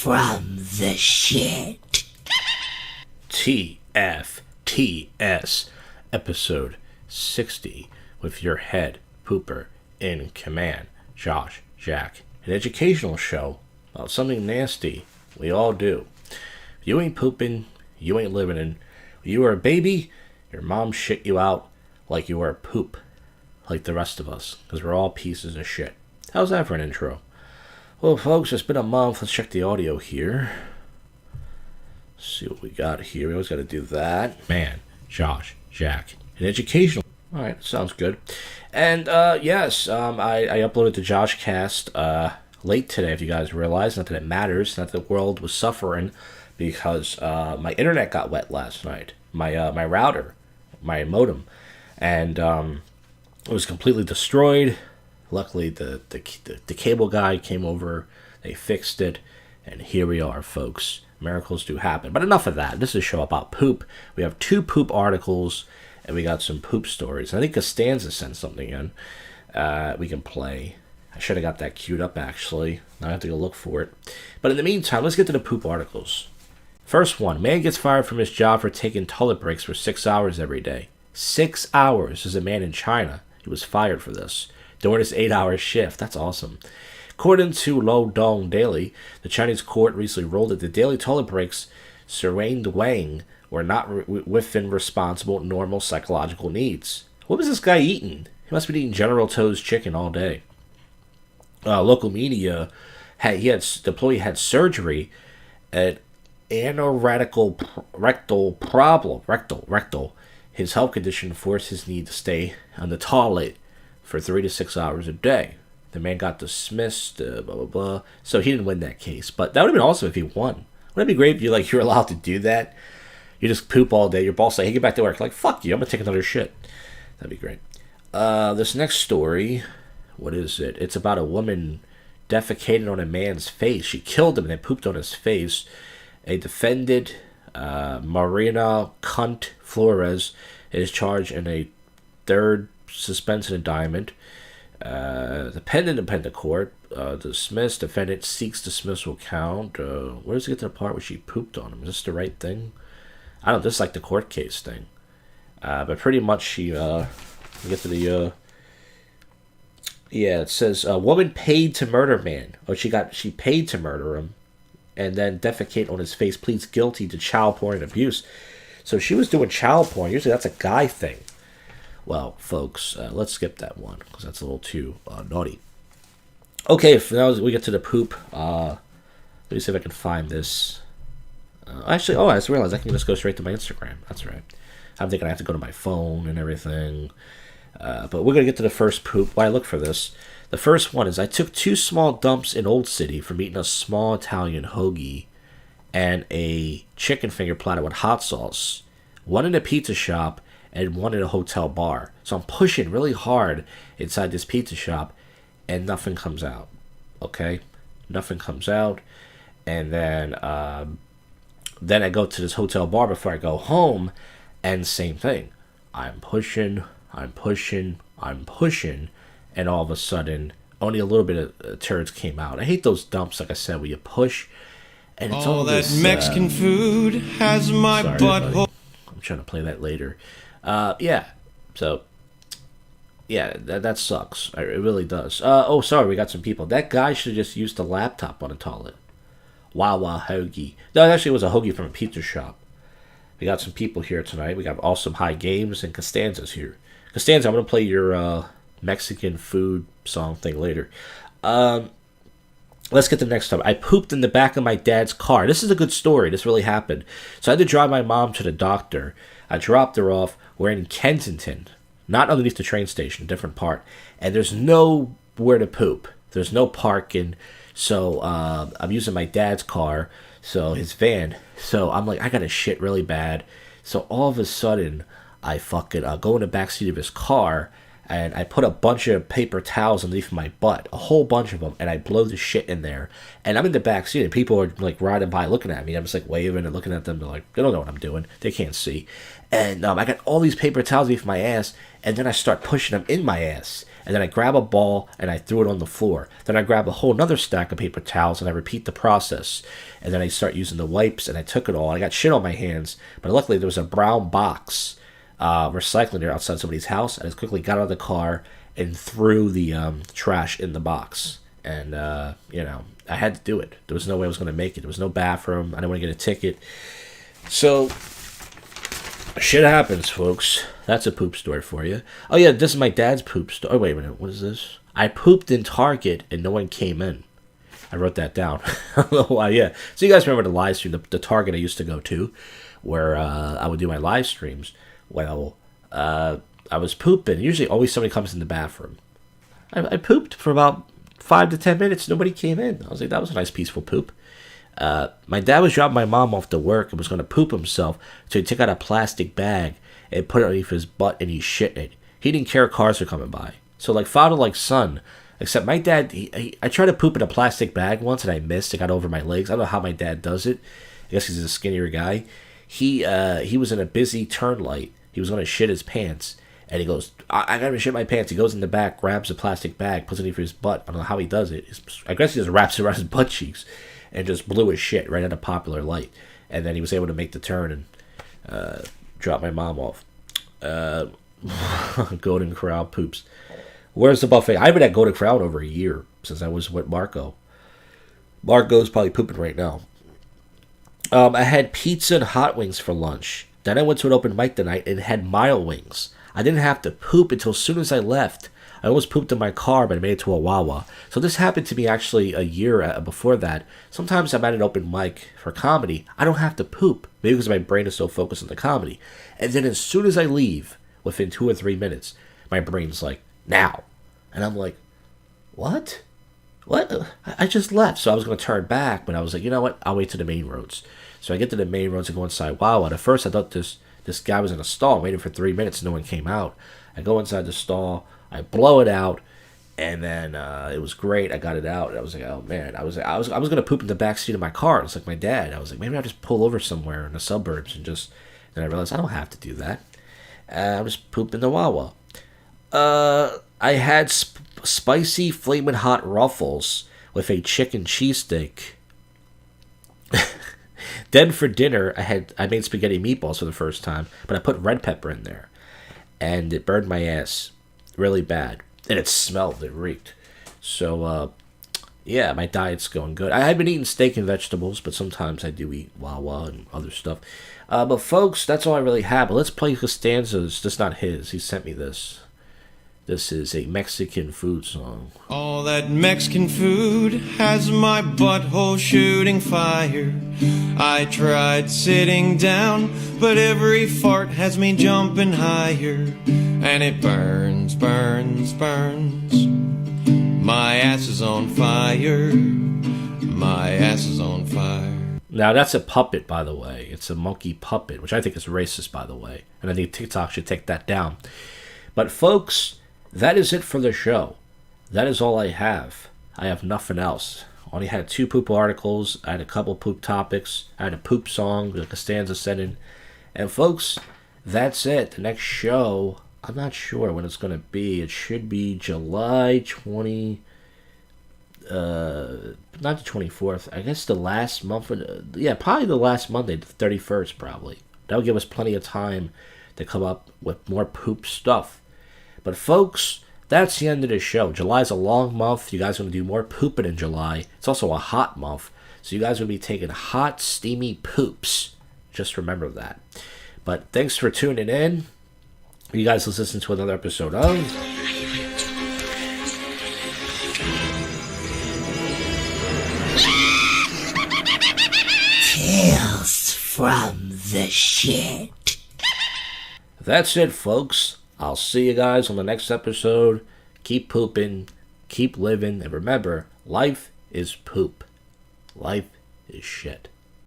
from the shit. TFTS, episode 60, with your head pooper in command, Josh Jack. An educational show about something nasty we all do. If you ain't pooping, you ain't living in. When you were a baby, your mom shit you out like you were a poop, like the rest of us, because we're all pieces of shit. How's that for an intro? Well, folks, it's been a month. Let's check the audio here. See what we got here. We always got to do that. Man, Josh, Jack, an educational. All right, sounds good. And yes, I uploaded the Josh Cast late today. If you guys realize, not that it matters, not that the world was suffering because my internet got wet last night. My router, my modem, and it was completely destroyed. Luckily, the cable guy came over, they fixed it, and here we are, folks. Miracles do happen. But enough of that. This is a show about poop. We have 2 poop articles, and we got some poop stories. I think Constanza sent something in. We can play. I should have got that queued up, actually. Now I have to go look for it. But in the meantime, let's get to the poop articles. First one. Man gets fired from his job for taking toilet breaks for 6 hours every day. 6 hours. There's a man in China. He was fired for this during his 8-hour shift. That's awesome. According to Lo Dong Daily, the Chinese court recently ruled that the daily toilet breaks Serained Wang were not within responsible normal psychological needs. What was this guy eating? He must be eating General Tso's chicken all day. Local media the employee had surgery at anorexia rectal. His health condition forced his need to stay on the toilet for 3 to 6 hours a day. The man got dismissed, blah, blah, blah. So he didn't win that case. But that would have been awesome if he won. Wouldn't it be great if you're allowed to do that? You just poop all day. Your boss say, hey, get back to work. Like, fuck you. I'm going to take another shit. That'd be great. This next story, what is it? It's about a woman defecated on a man's face. She killed him and then pooped on his face. A defendant, Marina Cunt Flores, is charged in a third suspension indictment. The pending court dismissed. Defendant seeks dismissal count. Where does it get to the part where she pooped on him? Is this the right thing? I don't know. This is like the court case thing. But pretty much she get to the it says woman paid to murder man. She paid to murder him and then defecate on his face, pleads guilty to child porn and abuse. So she was doing child porn. Usually that's a guy thing. Well, folks, let's skip that one because that's a little too naughty. Okay, now we get to the poop. Let me see if I can find this. I just realized I can just go straight to my Instagram. That's right. I'm thinking I have to go to my phone and everything. But we're going to get to the first poop. While I look for this, the first one is I took 2 small dumps in Old City from eating a small Italian hoagie and a chicken finger platter with hot sauce. One in a pizza shop and one in a hotel bar. So I'm pushing really hard inside this pizza shop and nothing comes out. Okay? Nothing comes out. And then I go to this hotel bar before I go home and same thing. I'm pushing, and all of a sudden only a little bit of turds came out. I hate those dumps, like I said, where you push and it's all that this, Mexican food has my butthole. I'm trying to play that later. So that sucks. It really does. Sorry, we got some people. That guy should have just used the laptop on the toilet. Wawa hoagie. No, actually it was a hoagie from a pizza shop. We got some people here tonight. We got Awesome High Games and Constanza's here. Constanza, I'm going to play your Mexican food song thing later. Let's get to the next time. I pooped in the back of my dad's car. This is a good story. This really happened. So I had to drive my mom to the doctor. I dropped her off. We're in Kensington. Not underneath the train station, different part. And there's nowhere to poop. There's no parking. So I'm using my dad's car, so his van. So I'm like, I got to shit really bad. So all of a sudden, I fucking go in the backseat of his car, and I put a bunch of paper towels underneath my butt, a whole bunch of them, and I blow the shit in there. And I'm in the backseat, and people are like riding by looking at me. I'm just like waving and looking at them. They're like, they don't know what I'm doing. They can't see. And I got all these paper towels underneath my ass, and then I start pushing them in my ass. and then I grab a ball and I threw it on the floor. Then I grab a whole another stack of paper towels and I repeat the process. And then I start using the wipes and I took it all. I got shit on my hands, but luckily there was a brown box recycling there outside somebody's house. And I just quickly got out of the car and threw the trash in the box. And, I had to do it. There was no way I was going to make it. There was no bathroom. I didn't want to get a ticket. So, shit happens, folks. That's a poop story for you. Oh, yeah, this is my dad's poop story. Oh, wait a minute. What is this? I pooped in Target and no one came in. I wrote that down. I don't know why, yeah. So you guys remember the live stream, the Target I used to go to, where I would do my live streams. Well, I was pooping. Usually always somebody comes in the bathroom. I pooped for about 5 to 10 minutes. Nobody came in. I was like, that was a nice peaceful poop. My dad was dropping my mom off to work and was going to poop himself, so he took out a plastic bag and put it underneath his butt and he shit in it. He didn't care cars were coming by. So like father like son, except my dad, I tried to poop in a plastic bag once and I missed. It got over my legs. I don't know how my dad does it. I guess he's a skinnier guy. He was in a busy turn light. He was going to shit his pants. And he goes, I gotta shit my pants. He goes in the back, grabs a plastic bag, puts it in for his butt. I don't know how he does it. I guess he just wraps it around his butt cheeks and just blew his shit right at a popular light. And then he was able to make the turn and drop my mom off. Golden Corral poops. Where's the buffet? I haven't had Golden Corral in over a year since I was with Marco. Marco's probably pooping right now. I had pizza and hot wings for lunch. Then I went to an open mic tonight and had mild wings. I didn't have to poop until as soon as I left. I almost pooped in my car, but I made it to a Wawa. So this happened to me actually a year before that. Sometimes I'm at an open mic for comedy. I don't have to poop, maybe because my brain is so focused on the comedy. And then as soon as I leave, within 2 or 3 minutes, my brain's like, now. And I'm like, what? What? I just left. So I was going to turn back, but I was like, you know what? I'll wait to the main roads. So I get to the main roads and go inside Wawa. And at first I thought this guy was in a stall, waiting for 3 minutes, no one came out. I go inside the stall, I blow it out, and then it was great. I got it out, and I was like, oh man, I was gonna poop in the back seat of my car. It's like my dad. I was like, maybe I'll just pull over somewhere in the suburbs and just. Then I realized I don't have to do that. I just pooped in the Wawa. I had spicy flaming hot Ruffles with a chicken cheesesteak. Then for dinner, I made spaghetti meatballs for the first time, but I put red pepper in there, and it burned my ass really bad, and it smelled, it reeked. So, yeah, my diet's going good. I've been eating steak and vegetables, but sometimes I do eat Wawa and other stuff. But folks, that's all I really have. But let's play Constanza's. That's not his. He sent me this. This is a Mexican food song. All that Mexican food has my butthole shooting fire. I tried sitting down, but every fart has me jumping higher. And it burns, burns, burns. My ass is on fire. My ass is on fire. Now, that's a puppet, by the way. It's a monkey puppet, which I think is racist, by the way. And I think TikTok should take that down. But, folks, that is it for the show. That is all I have. I have nothing else. Only had 2 poop articles. I had a couple poop topics. I had a poop song that Constanza sent in. And folks, that's it. The next show, I'm not sure when it's going to be. It should be July 20... not the 24th. I guess the last month. Yeah, probably the last Monday, the 31st, probably. That'll give us plenty of time to come up with more poop stuff. But folks, that's the end of the show. July's a long month. You guys are going to do more pooping in July. It's also a hot month. So you guys will be taking hot, steamy poops. Just remember that. But thanks for tuning in. You guys will listen to another episode of Tales from the Shit. That's it, folks. I'll see you guys on the next episode. Keep pooping, keep living, and remember, life is poop. Life is shit.